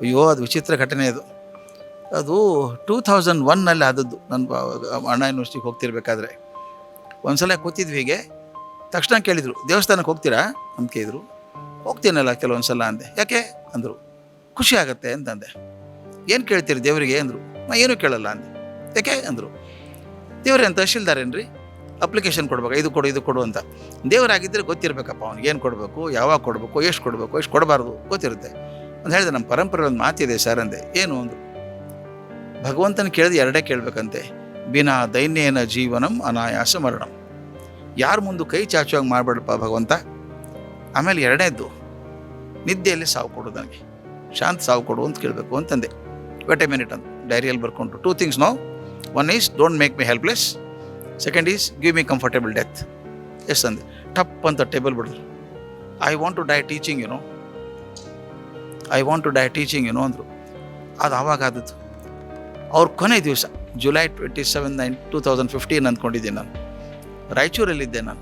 ಅಯ್ಯೋ ಅದು ವಿಚಿತ್ರ ಘಟನೆ ಅದು. ಅದು 2001 ಆದದ್ದು. ನನ್ನ ಅಣ್ಣಾ ಯೂನಿವರ್ಸಿಟಿಗೆ ಹೋಗ್ತಿರ್ಬೇಕಾದ್ರೆ ಒಂದು ಸಲ ಕೂತಿದ್ವಿ ಹೀಗೆ. ತಕ್ಷಣ ಕೇಳಿದರು, ದೇವಸ್ಥಾನಕ್ಕೆ ಹೋಗ್ತೀರಾ ಅಂತ ಕೇಳಿದರು. ಹೋಗ್ತೀನಲ್ಲ ಕೆಲವೊಂದು ಸಲ ಅಂದೆ. ಯಾಕೆ ಅಂದರು. ಖುಷಿ ಆಗುತ್ತೆ ಅಂತಂದೆ. ಏನು ಕೇಳ್ತೀರಿ ದೇವರಿಗೆ ಅಂದರು. ನಾ ಏನೂ ಕೇಳಲ್ಲ ಅಂದೆ. ಯಾಕೆ ಅಂದರು. ದೇವ್ರೇ ಅಂತ ತಹಶೀಲ್ದಾರೇನ್ರಿ, ಅಪ್ಲಿಕೇಶನ್ ಕೊಡ್ಬೇಕು, ಇದು ಕೊಡು ಅಂತ. ದೇವರಾಗಿದ್ದರೆ ಗೊತ್ತಿರಬೇಕಪ್ಪ ಅವ್ನಿಗೆ ಏನು ಕೊಡಬೇಕು, ಯಾವಾಗ ಕೊಡಬೇಕು, ಎಷ್ಟು ಕೊಡಬೇಕು, ಎಷ್ಟು ಕೊಡಬಾರ್ದು ಗೊತ್ತಿರುತ್ತೆ ಅಂತ ಹೇಳಿದೆ. ನಮ್ಮ ಪರಂಪರೆ ಒಂದು ಮಾತಿದೆ ಸರ್ ಅಂದೆ. ಏನು ಅಂದರು. ಭಗವಂತನ ಕೇಳಿದ್ರೆ ಎರಡೇ ಕೇಳಬೇಕಂತೆ. ಬಿನಾ ದೈನ್ಯೇನ ಜೀವನಂ ಅನಾಯಾಸ ಮರಣಂ. ಯಾರ ಮುಂದೆ ಕೈ ಚಾಚುವಾಗಿ ಮಾಡಬೇಡಪ್ಪ ಭಗವಂತ. ಆಮೇಲೆ ಎರಡನೇದ್ದು, ನಿದ್ದೆಯಲ್ಲಿ ಸಾವು ಕೊಡು, ನನಗೆ ಶಾಂತ ಸಾವು ಕೊಡು ಅಂತ ಕೇಳಬೇಕು ಅಂತಂದೆ. ವೆಟ್ ಎ ಮಿನಿಟ್ ಅಂತ ಡೈರಿಯಲ್ಲಿ ಬರ್ಕೊಂಡು 2 things no. 1 is don't make me helpless, 2nd is give me comfortable death. Yes ಅಂದೆ. ಟಪ್ ಅಂತ ಟೇಬಲ್ ಬಿಡಿದ್ರು. I want to die teaching you know ಅಂದರು. ಅದು ಆವಾಗ ಆದದ್ದು. ಅವ್ರ ಕೊನೆ ದಿವಸ ಜುಲೈ 27, 2015 ಅಂದ್ಕೊಂಡಿದ್ದೀನಿ ನಾನು. ರಾಯಚೂರಲ್ಲಿದ್ದೆ ನಾನು.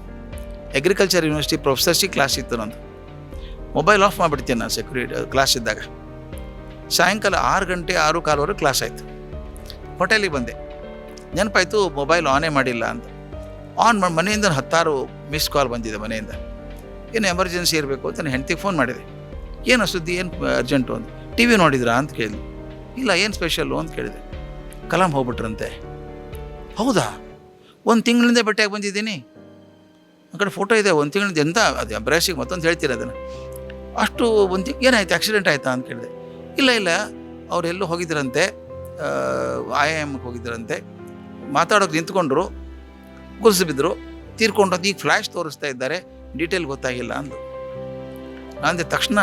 ಅಗ್ರಿಕಲ್ಚರ್ ಯೂನಿವರ್ಸಿಟಿ ಪ್ರೊಫೆಸರ್ಸಿ ಕ್ಲಾಸ್ ಇತ್ತು ನಂದು. ಮೊಬೈಲ್ ಆಫ್ ಮಾಡಿಬಿಡ್ತೀನಿ ನಾನು ಸೆಕ್ಯೂರಿಟಿ ಕ್ಲಾಸ್ ಇದ್ದಾಗ. ಸಾಯಂಕಾಲ 6 ಗಂಟೆ 6:15 ಕ್ಲಾಸ್ ಆಯಿತು. ಹೋಟೆಲಿಗೆ ಬಂದೆ. ನೆನಪಾಯಿತು ಮೊಬೈಲ್ ಆನೇ ಮಾಡಿಲ್ಲ ಅಂತ. ಆನ್ ಮಾಡಿ ಮನೆಯಿಂದ 10 ಮಿಸ್ ಕಾಲ್ ಬಂದಿದೆ ಮನೆಯಿಂದ. ಏನು ಎಮರ್ಜೆನ್ಸಿ ಇರಬೇಕು ಅಂತ ನಾನು ಹೆಂಡ್ತಿಗೆ ಫೋನ್ ಮಾಡಿದೆ. ಏನು ಸುದ್ದಿ, ಏನು ಅರ್ಜೆಂಟು ಅಂತ. ಟಿ ವಿ ನೋಡಿದ್ರಾ ಅಂತ ಕೇಳಿದ್ವಿ. ಇಲ್ಲ, ಏನು ಸ್ಪೆಷಲ್ಲು ಅಂತ ಕೇಳಿದೆ. ಕಲಾಂ ಹೋಗ್ಬಿಟ್ರಂತೆ. ಹೌದಾ, 1 ತಿಂಗಳಿಂದ ಭೇಟಿಯಾಗಿ ಬಂದಿದ್ದೀನಿ. ಆ ಕಡೆ ಫೋಟೋ ಇದೆ, 1 ತಿಂಗಳಿಂದ. ಎಂತ ಅದು ಎಂಬ್ರಾಸಿಗೆ ಮತ್ತೊಂದು ಹೇಳ್ತೀರ ಅದನ್ನು. ಅಷ್ಟು ಏನಾಯ್ತು, ಆಕ್ಸಿಡೆಂಟ್ ಆಯಿತಾ ಅಂತ ಕೇಳಿದೆ. ಇಲ್ಲ ಅವರೆಲ್ಲೂ ಹೋಗಿದ್ರಂತೆ, IIMಗೆ ಹೋಗಿದ್ರಂತೆ. ಮಾತಾಡೋಕೆ ನಿಂತ್ಕೊಂಡ್ರು, ಕುಸಿದು ಬಿದ್ದರು, ತೀರ್ಕೊಂಡು. ಈಗ ಫ್ಲ್ಯಾಶ್ ತೋರಿಸ್ತಾ ಇದ್ದಾರೆ, ಡೀಟೇಲ್ ಗೊತ್ತಾಗಿಲ್ಲ ಅಂದು. ಅಂದೆ ತಕ್ಷಣ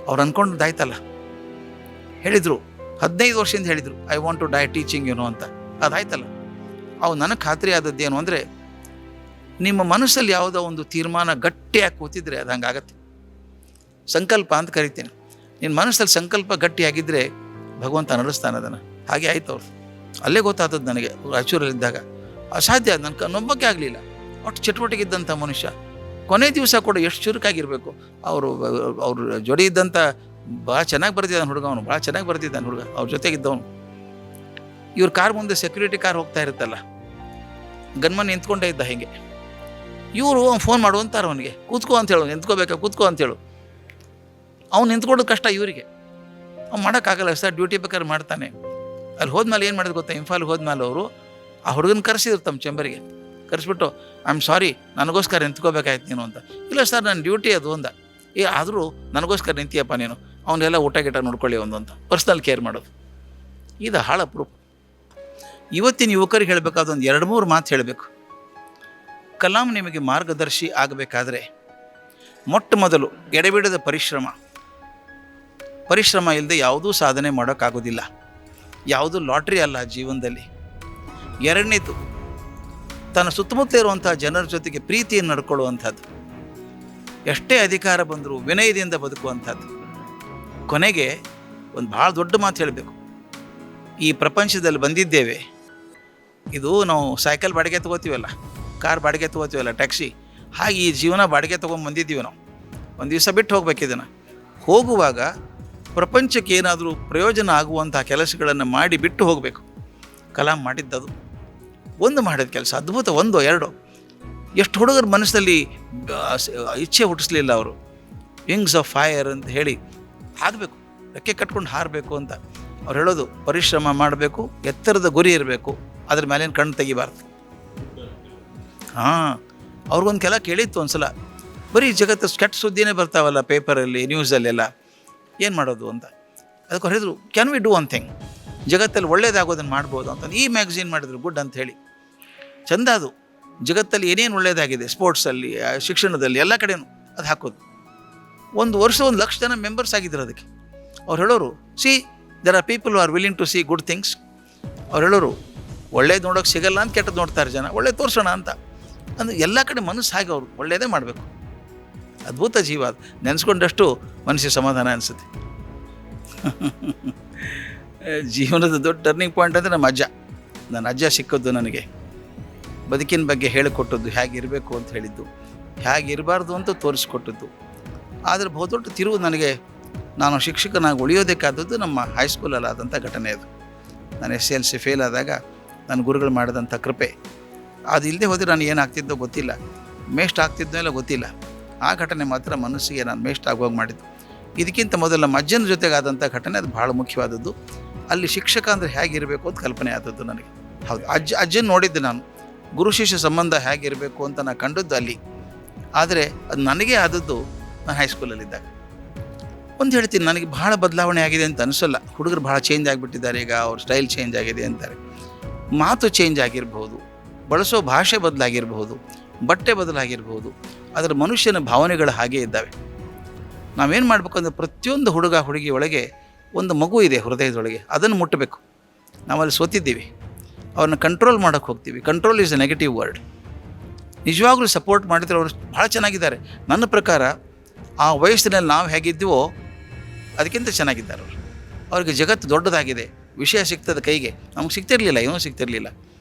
ಅವ್ರು ಅಂದ್ಕೊಂಡದ್ದಾಯ್ತಲ್ಲ. ಹೇಳಿದರು 15 ವರ್ಷದಿಂದ ಹೇಳಿದರು, I want to die teaching you know ಅಂತ. ಅದಾಯ್ತಲ್ಲ. ಅವು ನನಗೆ ಖಾತ್ರಿ ಆದದ್ದೇನು ಅಂದರೆ, ನಿಮ್ಮ ಮನಸ್ಸಲ್ಲಿ ಯಾವುದೋ ಒಂದು ತೀರ್ಮಾನ ಗಟ್ಟಿಯಾಗಿ ಕೂತಿದ್ರೆ ಅದು ಹಂಗಾಗತ್ತೆ. ಸಂಕಲ್ಪ ಅಂತ ಕರಿತೀನಿ. ನಿನ್ನ ಮನಸ್ಸಲ್ಲಿ ಸಂಕಲ್ಪ ಗಟ್ಟಿಯಾಗಿದ್ದರೆ ಭಗವಂತ ನಡೆಸ್ತಾನೆ ಅದನ್ನು. ಹಾಗೆ ಆಯ್ತು ಅವ್ರು. ಅಲ್ಲೇ ಗೊತ್ತಾದದ್ದು ನನಗೆ ರಾಯಚೂರಲ್ಲಿದ್ದಾಗ. ಅಸಾಧ್ಯ, ನನ್ನ ನಂಬಕ್ಕೆ ಆಗಲಿಲ್ಲ. ಒಟ್ಟು ಚಟುವಟಿಕೆ ಇದ್ದಂಥ ಮನುಷ್ಯ ಕೊನೆ ದಿವಸ ಕೂಡ ಎಷ್ಟು ಚುರುಕಾಗಿರಬೇಕು. ಅವ್ರ ಜೋಡಿ ಇದ್ದಂಥ ಭಾಳ ಚೆನ್ನಾಗಿ ಬರ್ತಿದ್ದಾನೆ ಹುಡುಗ. ಅವನು ಭಾಳ ಚೆನ್ನಾಗಿ ಬರ್ತಿದ್ದಾನೆ ಹುಡುಗ, ಅವ್ರ ಜೊತೆಗಿದ್ದವನು. ಇವ್ರ ಕಾರ್ ಮುಂದೆ ಸೆಕ್ಯೂರಿಟಿ ಕಾರ್ ಹೋಗ್ತಾ ಇರುತ್ತಲ್ಲ, ಗನ್ಮನ್ ನಿಂತ್ಕೊಂಡೇ ಇದ್ದ. ಹೀಗೆ ಇವರು ಫೋನ್ ಮಾಡುವಂತಾರೆ ಅವನಿಗೆ, ಕೂತ್ಕೋ ಅಂತೇಳು, ನಿಂತ್ಕೋಬೇಕಾ ಕೂತ್ಕೋ ಅಂತೇಳು. ಅವ್ನು ನಿಂತ್ಕೊಳ್ಳೋದು ಕಷ್ಟ ಇವರಿಗೆ. ಅವ್ನು ಮಾಡೋಕ್ಕಾಗಲ್ಲ ಸರ್, ಡ್ಯೂಟಿ ಬೇಕಾದ್ರೆ ಮಾಡ್ತಾನೆ. ಅಲ್ಲಿ ಹೋದ್ಮೇಲೆ ಏನು ಮಾಡಿದ್ರು ಗೊತ್ತಾ, ಇಂಫಾಲ್ಗೆ ಹೋದ್ಮೇಲೆ ಅವರು ಆ ಹುಡುಗನ ಕರೆಸಿದ್ರು ತಮ್ಮ ಚೆಂಬರಿಗೆ. ಕರೆಸ್ಬಿಟ್ಟು, ಐ ಆಮ್ ಸಾರಿ, ನನಗೋಸ್ಕರ ನಿಂತ್ಕೋಬೇಕಾಯ್ತು ನೀನು ಅಂತ. ಇಲ್ಲ ಸರ್, ನನ್ನ ಡ್ಯೂಟಿ ಅದು ಅಂದ. ಆದರೂ ನನಗೋಸ್ಕರ ನಿಂತೀಯಪ್ಪ ನೀನು, ಅವನ್ನೆಲ್ಲ ಊಟ ಗಿಟ ನೋಡ್ಕೊಳ್ಳಿ ಒಂದು ಅಂತ ಪರ್ಸ್ನಲ್ ಕೇರ್ ಮಾಡೋದು. ಇದು ಹಾಳ ಪ್ರೂಫ್. ಇವತ್ತಿನ ಯುವಕರಿಗೆ ಹೇಳಬೇಕಾದ ಒಂದು 2-3 ಮಾತು ಹೇಳಬೇಕು. ಕಲಾಂ ನಿಮಗೆ ಮಾರ್ಗದರ್ಶಿ ಆಗಬೇಕಾದ್ರೆ ಮೊಟ್ಟ ಮೊದಲು ಎಡೆಬಿಡದ ಪರಿಶ್ರಮ ಇಲ್ಲದೆ ಯಾವುದೂ ಸಾಧನೆ ಮಾಡೋಕ್ಕಾಗೋದಿಲ್ಲ. ಯಾವುದೂ ಲಾಟ್ರಿ ಅಲ್ಲ ಜೀವನದಲ್ಲಿ. 2ನೇದು, ತನ್ನ ಸುತ್ತಮುತ್ತ ಇರುವಂಥ ಜನರ ಜೊತೆಗೆ ಪ್ರೀತಿಯನ್ನು ನಡ್ಕೊಳ್ಳುವಂಥದ್ದು. ಎಷ್ಟೇ ಅಧಿಕಾರ ಬಂದರೂ ವಿನಯದಿಂದ ಬದುಕುವಂಥದ್ದು. ಕೊನೆಗೆ ಒಂದು ಭಾಳ ದೊಡ್ಡ ಮಾತು ಹೇಳಬೇಕು. ಈ ಪ್ರಪಂಚದಲ್ಲಿ ಬಂದಿದ್ದೇವೆ, ಇದು ನಾವು ಸೈಕಲ್ ಬಾಡಿಗೆ ತೊಗೋತೀವಲ್ಲ, ಕಾರ್ ಬಾಡಿಗೆ ತೊಗೋತೀವಲ್ಲ, ಟ್ಯಾಕ್ಸಿ, ಹಾಗೆ ಈ ಜೀವನ ಬಾಡಿಗೆ ತೊಗೊಂಡು ಬಂದಿದ್ದೀವಿ ನಾವು. ಒಂದು ದಿವಸ ಬಿಟ್ಟು ಹೋಗ್ಬೇಕು ಇದನ್ನು. ಹೋಗುವಾಗ ಪ್ರಪಂಚಕ್ಕೆ ಏನಾದರೂ ಪ್ರಯೋಜನ ಆಗುವಂಥ ಕೆಲಸಗಳನ್ನು ಮಾಡಿ ಬಿಟ್ಟು ಹೋಗಬೇಕು. ಕಲಾಂ ಮಾಡಿದ್ದದು. ಒಂದು ಮಾಡಿದ ಕೆಲಸ ಅದ್ಭುತ. 1, 2 ಎಷ್ಟು ಹುಡುಗರ ಮನಸ್ಸಲ್ಲಿ ಇಚ್ಛೆ ಹುಟ್ಟಿಸ್ಲಿಲ್ಲ ಅವರು. ವಿಂಗ್ಸ್ ಆಫ್ ಫೈರ್ ಅಂತ ಹೇಳಿ ಆಗಬೇಕು, ರೆಕ್ಕೆ ಕಟ್ಕೊಂಡು ಹಾರಬೇಕು ಅಂತ ಅವ್ರು ಹೇಳೋದು. ಪರಿಶ್ರಮ ಮಾಡಬೇಕು, ಎತ್ತರದ ಗುರಿ ಇರಬೇಕು, ಅದ್ರ ಮೇಲೇನು ಕಣ್ಣು ತೆಗಿಬಾರ್ದು. ಅವ್ರಿಗೊಂದು ಕೆಲ ಕೇಳಿತ್ತು ಒಂದು ಸಲ, ಬರೀ ಜಗತ್ತು ಕೆಟ್ಟ ಸುದ್ದಿನೇ ಬರ್ತಾವಲ್ಲ ಪೇಪರಲ್ಲಿ, ನ್ಯೂಸಲ್ಲೆಲ್ಲ, ಏನು ಮಾಡೋದು ಅಂತ. ಅದಕ್ಕೆ ಹೇಳಿದ್ರು, can we do one thing, ಜಗತ್ತಲ್ಲಿ ಒಳ್ಳೇದಾಗೋದನ್ನು ಮಾಡ್ಬೋದು ಅಂತ. ಈ ಮ್ಯಾಗಝೀನ್ ಮಾಡಿದ್ರು, ಗುಡ್ ಅಂತ ಹೇಳಿ. ಚಂದ ಅದು. ಜಗತ್ತಲ್ಲಿ ಏನೇನು ಒಳ್ಳೇದಾಗಿದೆ, ಸ್ಪೋರ್ಟ್ಸಲ್ಲಿ, ಶಿಕ್ಷಣದಲ್ಲಿ, ಎಲ್ಲ ಕಡೆಯೂ ಅದು ಹಾಕೋದು. 1 ವರ್ಷ 1 ಲಕ್ಷ ಜನ ಮೆಂಬರ್ಸ್ ಆಗಿದ್ರು ಅದಕ್ಕೆ. ಅವ್ರು ಹೇಳೋರು, there are people who are willing to see good things. ಅವ್ರು ಹೇಳೋರು, ಒಳ್ಳೇದು ನೋಡೋಕೆ ಸಿಗಲ್ಲ ಅಂತ ಕೆಟ್ಟದ್ದು ನೋಡ್ತಾರೆ ಜನ, ಒಳ್ಳೇದು ತೋರಿಸೋಣ ಅಂತ. ಅಂದರೆ ಎಲ್ಲ ಕಡೆ ಮನಸ್ಸು ಹಾಗೆ, ಅವರು ಒಳ್ಳೆಯದೇ ಮಾಡಬೇಕು. ಅದ್ಭುತ ಜೀವ ಅದು. ನೆನೆಸ್ಕೊಂಡಷ್ಟು ಮನಸ್ಸಿಗೆ ಸಮಾಧಾನ ಅನಿಸುತ್ತೆ. ಜೀವನದ ದೊಡ್ಡ ಟರ್ನಿಂಗ್ ಪಾಯಿಂಟ್ ಅಂದರೆ ನನ್ನ ಅಜ್ಜ ಸಿಕ್ಕದ್ದು ನನಗೆ. ಬದುಕಿನ ಬಗ್ಗೆ ಹೇಳಿಕೊಟ್ಟದ್ದು, ಹೇಗಿರಬೇಕು ಅಂತ ಹೇಳಿದ್ದು, ಹೇಗಿರಬಾರ್ದು ಅಂತ ತೋರಿಸ್ಕೊಟ್ಟದ್ದು. ಆದರೆ ಬಹುದೊಡ್ಡ ತಿರುವು ನನಗೆ ನಾನು ಶಿಕ್ಷಕನಾಗಿ ಉಳಿಯೋದಕ್ಕಾದದ್ದು ನಮ್ಮ ಹೈಸ್ಕೂಲಲ್ಲಿ ಆದಂಥ ಘಟನೆ ಅದು. ನಾನು SLC ಫೇಲ್ ಆದಾಗ ನನ್ನ ಗುರುಗಳು ಮಾಡಿದಂಥ ಕೃಪೆ. ಅದು ಇಲ್ಲದೆ ಹೋದರೆ ನಾನು ಏನಾಗ್ತಿದ್ದೋ ಗೊತ್ತಿಲ್ಲ, ಮೇಸ್ಟ್ ಆಗ್ತಿದ್ದೋ ಇಲ್ಲ ಗೊತ್ತಿಲ್ಲ. ಆ ಘಟನೆ ಮಾತ್ರ ಮನಸ್ಸಿಗೆ ನಾನು ಮೇಸ್ಟ್ ಆಗುವಾಗ ಮಾಡಿದ್ದು. ಇದಕ್ಕಿಂತ ಮೊದಲು ನಮ್ಮ ಅಜ್ಜನ ಜೊತೆಗಾದಂಥ ಘಟನೆ ಅದು ಭಾಳ ಮುಖ್ಯವಾದದ್ದು. ಅಲ್ಲಿ ಶಿಕ್ಷಕ ಅಂದರೆ ಹೇಗಿರಬೇಕು ಅಂತ ಕಲ್ಪನೆ ಆದದ್ದು ನನಗೆ. ಹೌದು, ಅಜ್ಜನ ನೋಡಿದ್ದೆ ನಾನು. ಗುರು ಶಿಷ್ಯ ಸಂಬಂಧ ಹೇಗಿರಬೇಕು ಅಂತ ನಾನು ಕಂಡದ್ದು ಅಲ್ಲಿ. ಆದರೆ ಅದು ನನಗೇ ಆದದ್ದು ನಾನು ಹೈಸ್ಕೂಲಲ್ಲಿದ್ದಾಗ. ಒಂದು ಹೇಳ್ತೀನಿ, ನನಗೆ ಭಾಳ ಬದಲಾವಣೆ ಆಗಿದೆ ಅಂತ ಅನಿಸಲ್ಲ. ಹುಡುಗರು ಭಾಳ ಚೇಂಜ್ ಆಗಿಬಿಟ್ಟಿದ್ದಾರೆ, ಈಗ ಅವ್ರ ಸ್ಟೈಲ್ ಚೇಂಜ್ ಆಗಿದೆ ಅಂತಾರೆ. ಮಾತು ಚೇಂಜ್ ಆಗಿರಬಹುದು, ಬಳಸೋ ಭಾಷೆ ಬದಲಾಗಿರಬಹುದು, ಬಟ್ಟೆ ಬದಲಾಗಿರ್ಬೋದು, ಅದರ ಮನುಷ್ಯನ ಭಾವನೆಗಳು ಹಾಗೇ ಇದ್ದಾವೆ. ನಾವೇನು ಮಾಡಬೇಕು ಅಂದರೆ ಪ್ರತಿಯೊಂದು ಹುಡುಗ ಹುಡುಗಿ ಒಳಗೆ ಒಂದು ಮಗು ಇದೆ ಹೃದಯದೊಳಗೆ, ಅದನ್ನು ಮುಟ್ಟಬೇಕು. ನಾವಲ್ಲಿ ಸೋತಿದ್ದೀವಿ, ಅವ್ರನ್ನ ಕಂಟ್ರೋಲ್ ಮಾಡೋಕ್ಕೆ ಹೋಗ್ತೀವಿ. Control is A negative word. ನಿಜವಾಗ್ಲೂ ಸಪೋರ್ಟ್ ಮಾಡಿದರೆ ಅವರು ಭಾಳ ಚೆನ್ನಾಗಿದ್ದಾರೆ. ನನ್ನ ಪ್ರಕಾರ ಆ ವಯಸ್ಸಿನಲ್ಲಿ ನಾವು ಹೇಗಿದ್ದೀವೋ ಅದಕ್ಕಿಂತ ಚೆನ್ನಾಗಿದ್ದಾರೆ ಅವರು. ಅವ್ರಿಗೆ ಜಗತ್ತು ದೊಡ್ಡದಾಗಿದೆ, ವಿಷಯ ಸಿಗ್ತದೆ ಕೈಗೆ, ನಮಗೆ ಸಿಗ್ತಿರಲಿಲ್ಲ, ಏನೂ ಸಿಗ್ತಿರಲಿಲ್ಲ.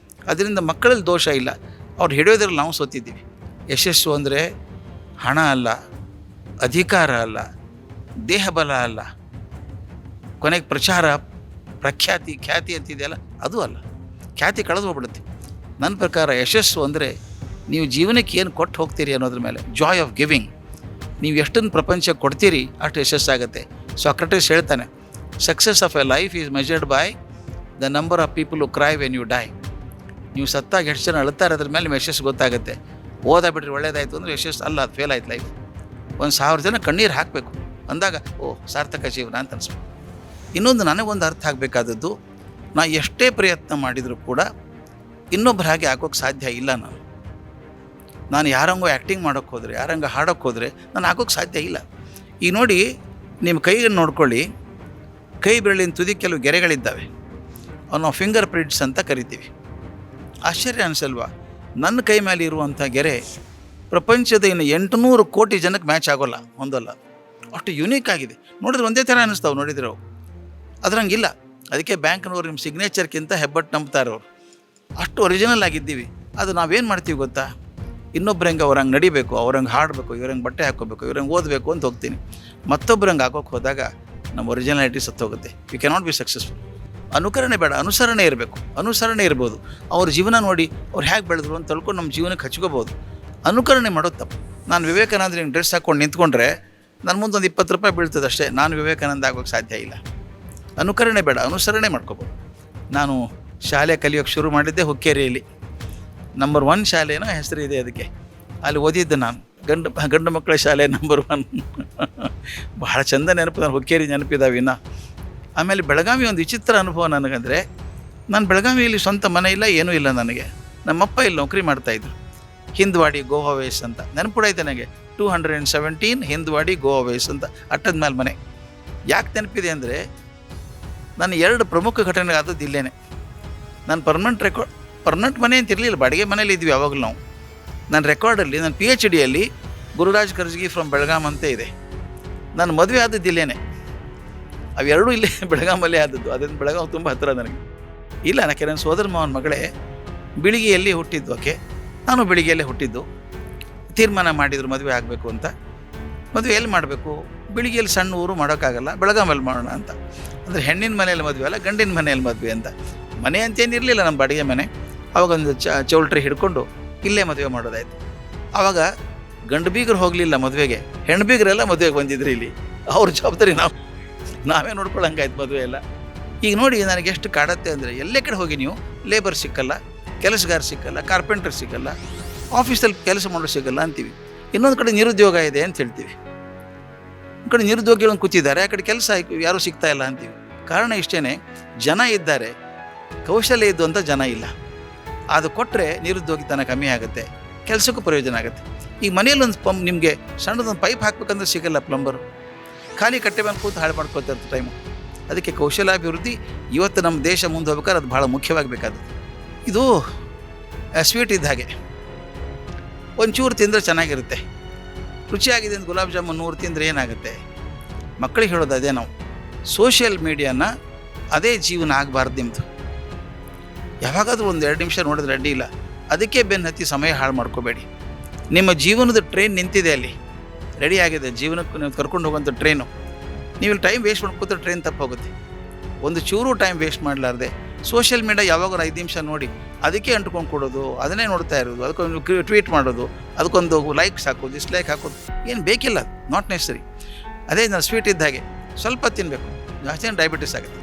ಅದರಿಂದ ಮಕ್ಕಳಲ್ಲಿ ದೋಷ ಇಲ್ಲ, ಅವ್ರು ಹಿಡಿಯೋದ್ರಲ್ಲಿ ನಾವು ಸೋತಿದ್ದೀವಿ. ಯಶಸ್ಸು ಅಂದರೆ ಹಣ ಅಲ್ಲ, ಅಧಿಕಾರ ಅಲ್ಲ, ದೇಹಬಲ ಅಲ್ಲ, ಕೊನೆಗೆ ಪ್ರಚಾರ, ಪ್ರಖ್ಯಾತಿ, ಖ್ಯಾತಿ ಅಂತಿದೆಯಲ್ಲ ಅದು ಅಲ್ಲ. ಖ್ಯಾತಿ ಕಳೆದು ಹೋಗ್ಬಿಡುತ್ತೆ. ನನ್ನ ಪ್ರಕಾರ ಯಶಸ್ಸು ಅಂದರೆ ನೀವು ಜೀವನಕ್ಕೆ ಏನು ಕೊಟ್ಟು ಹೋಗ್ತೀರಿ ಅನ್ನೋದ್ರ ಮೇಲೆ, ಜಾಯ್ ಆಫ್ ಗಿವಿಂಗ್. ನೀವು ಎಷ್ಟನ್ನು ಪ್ರಪಂಚಕ್ಕೆ ಕೊಡ್ತೀರಿ ಅಷ್ಟು ಯಶಸ್ಸಾಗುತ್ತೆ. ಸಾಕ್ರಟಿಸ್ ಹೇಳ್ತಾನೆ, success of a life is measured by the number of people who cry when you die. ನೀವು ಸತ್ತಾಗ ಎಷ್ಟು ಜನ ಅಳ್ತಾರೆ ಅದ್ರ ಮೇಲೆ ನಿಮ್ಮ ಯಶಸ್ಸು ಗೊತ್ತಾಗುತ್ತೆ. ಓದಾಬಿಟ್ರೆ ಒಳ್ಳೇದಾಯಿತು ಅಂದರೆ ಯಶಸ್ಸು ಅಲ್ಲ, ಅದು ಫೇಲ್ ಆಯ್ತು ಲೈಫ್. 1000 ಜನ ಕಣ್ಣೀರು ಹಾಕಬೇಕು ಅಂದಾಗ ಸಾರ್ಥಕ ಜೀವನ ಅಂತ ಅನಿಸ್ಬೇಕು. ಇನ್ನೊಂದು ನನಗೊಂದು ಅರ್ಥ ಆಗಬೇಕಾದದ್ದು, ನಾ ಎಷ್ಟೇ ಪ್ರಯತ್ನ ಮಾಡಿದರೂ ಕೂಡ ಇನ್ನೊಬ್ಬರ ಹಾಗೆ ಆಗೋಕ್ಕೆ ಸಾಧ್ಯ ಇಲ್ಲ. ನಾನು ಯಾರಂಗೋ ಆ್ಯಕ್ಟಿಂಗ್ ಮಾಡೋಕ್ಕೆ ಹೋದರೆ, ಯಾರಂಗ ಹಾಡೋಕ್ಕೆ ಹೋದರೆ ನಾನು ಆಗೋಕ್ಕೆ ಸಾಧ್ಯ ಇಲ್ಲ. ಈಗ ನೋಡಿ, ನಿಮ್ಮ ಕೈಯನ್ನು ನೋಡ್ಕೊಳ್ಳಿ, ಕೈ ಬೆರಳಿನ ತುದಿ ಕೆಲವು ಗೆರೆಗಳಿದ್ದಾವೆ, ಅವನ್ನ ಫಿಂಗರ್ ಪ್ರಿಂಟ್ಸ್ ಅಂತ ಕರಿತೀವಿ. ಆಶ್ಚರ್ಯ ಅನಿಸಲ್ವಾ? ನನ್ನ ಕೈ ಮೇಲೆ ಇರುವಂಥ ಗೆರೆ ಪ್ರಪಂಚದ ಇನ್ನು 800 ಕೋಟಿ ಜನಕ್ಕೆ ಮ್ಯಾಚ್ ಆಗೋಲ್ಲ, ಒಂದಲ್ಲ. ಅಷ್ಟು ಯುನೀಕ್ ಆಗಿದೆ. ನೋಡಿದ್ರೆ ಒಂದೇ ಥರ ಅನ್ನಿಸ್ತಾವೆ ನೋಡಿದ್ರೆ ಅವು. ಅದ್ರಂಗಿಲ್ಲ. ಅದಕ್ಕೆ ಬ್ಯಾಂಕ್ನವ್ರು ನಿಮ್ಮ ಸಿಗ್ನೇಚರ್ಗಿಂತ ಹೆಬ್ಬಟ್ಟು ನಂಬ್ತಾರೆ ಅವರು. ಅಷ್ಟು ಒರಿಜಿನಲ್ ಆಗಿದ್ದೀವಿ. ಅದು ನಾವೇನು ಮಾಡ್ತೀವಿ ಗೊತ್ತಾ? ಇನ್ನೊಬ್ರಂಗೆ ಅವ್ರಂಗೆ ನಡಿಬೇಕು, ಅವ್ರಂಗೆ ಹಾಡಬೇಕು, ಇವ್ರಂಗೆ ಬಟ್ಟೆ ಹಾಕ್ಕೋಬೇಕು, ಇವ್ರಂಗೆ ಓದಬೇಕು ಅಂತ ಹೋಗ್ತೀನಿ. ಮತ್ತೊಬ್ಬರಂಗೆ ಹಾಕೋಕ್ಕೆ ಹೋದಾಗ ನಮ್ಮ ಒರಿಜಿನಾಲಿಟಿ ಸತ್ತೋಗುತ್ತೆ. You cannot be successful. ಅನುಕರಣೆ ಬೇಡ, ಅನುಸರಣೆ ಇರಬೇಕು. ಅನುಸರಣೆ ಇರ್ಬೋದು, ಅವ್ರ ಜೀವನ ನೋಡಿ ಅವ್ರು ಹೇಗೆ ಬೆಳೆದ್ರು ಅಂತ ತಿಳ್ಕೊಂಡು ನಮ್ಮ ಜೀವನಕ್ಕೆ ಹಚ್ಕೋಬೋದು. ಅನುಕರಣೆ ಮಾಡೋದು ತಪ್ಪು. ನಾನು ವಿವೇಕಾನಂದ ಹಿಂಗೆ ಡ್ರೆಸ್ ಹಾಕ್ಕೊಂಡು ನಿಂತ್ಕೊಂಡ್ರೆ ನನ್ನ ಮುಂದೆ ಒಂದು 20 ರೂಪಾಯಿ ಬೀಳ್ತದೆ ಅಷ್ಟೇ. ನಾನು ವಿವೇಕಾನಂದ ಆಗೋಕ್ಕೆ ಸಾಧ್ಯ ಇಲ್ಲ. ಅನುಕರಣೆ ಬೇಡ, ಅನುಸರಣೆ ಮಾಡ್ಕೋಬೋದು. ನಾನು ಶಾಲೆ ಕಲಿಯೋಕ್ಕೆ ಶುರು ಮಾಡಿದ್ದೆ ಹುಕ್ಕೇರಿಯಲ್ಲಿ. ನಂಬರ್ 1 ಶಾಲೆನೋ ಹೆಸರು ಇದೆ ಅದಕ್ಕೆ. ಅಲ್ಲಿ ಓದಿದ್ದೆ ನಾನು, ಗಂಡು ಮಕ್ಕಳ ಶಾಲೆ ನಂಬರ್ 1. ಭಾಳ ಚಂದ ನೆನಪು, ನಾನು ಹುಕ್ಕೇರಿ ನೆನಪಿದ್ದಾವೆ ಇನ್ನು. ಆಮೇಲೆ ಬೆಳಗಾವಿ ಒಂದು ವಿಚಿತ್ರ ಅನುಭವ ನನಗಂದರೆ, ನಾನು ಬೆಳಗಾವಿಯಲ್ಲಿ ಸ್ವಂತ ಮನೆ ಇಲ್ಲ, ಏನೂ ಇಲ್ಲ ನನಗೆ. ನಮ್ಮಪ್ಪ ಇಲ್ಲಿ ನೌಕರಿ ಮಾಡ್ತಾಯಿದ್ರು, ಹಿಂದ್ವಾಡಿ ಗೋವಾ ವೇಸ್ ಅಂತ. ನೆನಪುಡೈತೆ ನನಗೆ, 217 ಹಿಂದ್ವಾಡಿ ಗೋವಾ ವೇಸ್ ಅಂತ, ಅಟ್ಟದ ಮೇಲೆ ಮನೆ. ಯಾಕೆ ನೆನಪಿದೆ ಅಂದರೆ, ನನ್ನ 2 ಪ್ರಮುಖ ಘಟನೆ ಆದದ್ದು ಇಲ್ಲೇ. ನಾನು ಪರ್ಮನೆಂಟ್ ಮನೆ ಅಂತ ಇರಲಿಲ್ಲ, ಬಾಡಿಗೆ ಮನೇಲಿ ಇದ್ವಿ ಯಾವಾಗಲೂ ನಾವು. ನನ್ನ ರೆಕಾರ್ಡಲ್ಲಿ, ನನ್ನ PhDಯಲ್ಲಿ ಗುರುರಾಜ್ ಕರ್ಜಗಿ ಫ್ರಮ್ ಬೆಳಗಾಂ ಅಂತ ಇದೆ. ನಾನು ಮದುವೆ ಆದದ್ದು ಇಲ್ಲೇ. ಅವೆರಡೂ ಇಲ್ಲೇ ಬೆಳಗಾಮಲ್ಲೇ ಆದದ್ದು. ಅದರಿಂದ ಬೆಳಗಾಂ ತುಂಬ ಹತ್ತಿರ ನನಗೆ. ಇಲ್ಲ, ನನಗೆ ನನ್ನ ಸೋದರ ಮಾವನ ಮಗಳೇ ಬಿಳಿಗಿಯಲ್ಲಿ ಹುಟ್ಟಿದ್ದು. ಆಕೆ, ನಾನು ಬಿಳಿಗಿಯಲ್ಲೇ ಹುಟ್ಟಿದ್ದು. ತೀರ್ಮಾನ ಮಾಡಿದರು ಮದುವೆ ಆಗಬೇಕು ಅಂತ. ಮದುವೆ ಎಲ್ಲಿ ಮಾಡಬೇಕು? ಬಿಳಿಗಿಯಲ್ಲಿ ಸಣ್ಣ ಊರು ಮಾಡೋಕ್ಕಾಗಲ್ಲ, ಬೆಳಗಾಮಲ್ಲಿ ಮಾಡೋಣ ಅಂತ. ಅಂದರೆ ಹೆಣ್ಣಿನ ಮನೆಯಲ್ಲಿ ಮದುವೆ ಅಲ್ಲ, ಗಂಡಿನ ಮನೆಯಲ್ಲಿ ಮದುವೆ ಅಂತ. ಮನೆ ಅಂತೇನಿರಲಿಲ್ಲ ನಮ್ಮ ಬಾಡಿಗೆ ಮನೆ. ಆವಾಗೊಂದು ಚೌಲ್ಟ್ರಿ ಹಿಡ್ಕೊಂಡು ಇಲ್ಲೇ ಮದುವೆ ಮಾಡೋದಾಯ್ತು. ಆವಾಗ ಗಂಡು ಬೀಗರು ಹೋಗಲಿಲ್ಲ ಮದುವೆಗೆ, ಹೆಣ್ಣು ಬೀಗರೆಲ್ಲ ಮದುವೆಗೆ ಬಂದಿದ್ರು ಇಲ್ಲಿ. ಅವ್ರ ಜವಾಬ್ದಾರಿ ನಾವೇ ನೋಡ್ಕೊಳ್ಳೋಂಗಾಯ್ತು ಮದುವೆ ಎಲ್ಲ. ಈಗ ನೋಡಿ ನನಗೆ ಎಷ್ಟು ಕಾಡತ್ತೆ ಅಂದರೆ, ಎಲ್ಲೇ ಕಡೆ ಹೋಗಿ ನೀವು ಲೇಬರ್ ಸಿಕ್ಕಲ್ಲ, ಕೆಲಸಗಾರ ಸಿಕ್ಕಲ್ಲ, ಕಾರ್ಪೆಂಟರ್ ಸಿಕ್ಕಲ್ಲ, ಆಫೀಸಲ್ಲಿ ಕೆಲಸ ಮಾಡೋರು ಸಿಗಲ್ಲ ಅಂತೀವಿ. ಇನ್ನೊಂದು ಕಡೆ ನಿರುದ್ಯೋಗ ಇದೆ ಅಂತ ಹೇಳ್ತೀವಿ. ಒಂದು ಕಡೆ ನಿರುದ್ಯೋಗಿಗಳನ್ನು ಕೂತಿದ್ದಾರೆ, ಆ ಕಡೆ ಕೆಲಸ ಯಾರೂ ಸಿಗ್ತಾ ಇಲ್ಲ ಅಂತೀವಿ. ಕಾರಣ ಇಷ್ಟೇ, ಜನ ಇದ್ದಾರೆ, ಕೌಶಲ್ಯ ಇದ್ದು ಅಂತ ಜನ ಇಲ್ಲ. ಅದು ಕೊಟ್ಟರೆ ನಿರುದ್ಯೋಗಿತನ ಕಮ್ಮಿ ಆಗುತ್ತೆ, ಕೆಲಸಕ್ಕೂ ಪ್ರಯೋಜನ ಆಗುತ್ತೆ. ಈಗ ಮನೆಯಲ್ಲಿ ಒಂದು ನಿಮಗೆ ಸಣ್ಣದೊಂದು ಪೈಪ್ ಹಾಕ್ಬೇಕಂದ್ರೆ ಸಿಗಲ್ಲ ಪ್ಲಂಬರು. ಖಾಲಿ ಕಟ್ಟೆ ಮೇಲೆ ಕೂತು ಹಾಳು ಮಾಡ್ಕೊಳ್ತಿರ್ತ ಟೈಮು. ಅದಕ್ಕೆ ಕೌಶಲ್ಯಾಭಿವೃದ್ಧಿ ಇವತ್ತು ನಮ್ಮ ದೇಶ ಮುಂದೆ ಹೋಗ್ಬೇಕಾದ್ರೆ ಅದು ಭಾಳ ಮುಖ್ಯವಾಗಬೇಕಾದದ್ದು. ಇದು ಸ್ವೀಟ್ ಇದ್ದ ಹಾಗೆ, ಒಂಚೂರು ತಿಂದರೆ ಚೆನ್ನಾಗಿರುತ್ತೆ. ರುಚಿಯಾಗಿದೆ ಅಂತ ಗುಲಾಬ್ ಜಾಮೂನ್ 100 ತಿಂದರೆ ಏನಾಗುತ್ತೆ? ಮಕ್ಕಳಿಗೆ ಹೇಳೋದು ಅದೇ ನಾವು. ಸೋಷಿಯಲ್ ಮೀಡಿಯಾನ ಅದೇ ಜೀವನ ಆಗಬಾರ್ದು ನಿಮ್ಮದು. ಯಾವಾಗಾದರೂ ಒಂದು 2 ನಿಮಿಷ ನೋಡಿದ್ರೆ ಅಡ್ಡಿ ಇಲ್ಲ. ಅದಕ್ಕೆ ಬೆನ್ನು ಹತ್ತಿ ಸಮಯ ಹಾಳು ಮಾಡ್ಕೋಬೇಡಿ. ನಿಮ್ಮ ಜೀವನದ ಟ್ರೈನ್ ನಿಂತಿದೆ ಅಲ್ಲಿ, ರೆಡಿ ಆಗಿದೆ. ಜೀವನಕ್ಕೆ ನೀವು ಕರ್ಕೊಂಡು ಹೋಗುವಂಥ ಟ್ರೈನು. ನೀವು ಇಲ್ಲಿ ಟೈಮ್ ವೇಸ್ಟ್ ಮಾಡ್ಕೋತಾರೆ ಟ್ರೈನ್ ತಪ್ಪೋಗುತ್ತೆ. ಒಂದು ಚೂರು ಟೈಮ್ ವೇಸ್ಟ್ ಮಾಡಲಾರ್ದೆ ಸೋಷಿಯಲ್ ಮೀಡಿಯಾ ಯಾವಾಗ 5 ನಿಮಿಷ ನೋಡಿ ಅದಕ್ಕೆ ಅಂಟ್ಕೊಂಡು ಕೊಡೋದು, ಅದನ್ನೇ ನೋಡ್ತಾ ಇರೋದು, ಅದಕ್ಕೊಂದು ಟ್ವೀಟ್ ಮಾಡೋದು, ಅದಕ್ಕೊಂದು ಲೈಕ್ಸ್ ಹಾಕೋದು, ಡಿಸ್ಲೈಕ್ ಹಾಕೋದು ಏನು ಬೇಕಿಲ್ಲ, ನಾಟ್ ನೆಸರಿ. ಅದೇ ನಾನು ಸ್ವೀಟ್ ಇದ್ದ ಹಾಗೆ ಸ್ವಲ್ಪ ತಿನ್ನಬೇಕು, ಜಾಸ್ತಿ ಡಯಾಬಿಟಿಸ್ ಆಗುತ್ತೆ.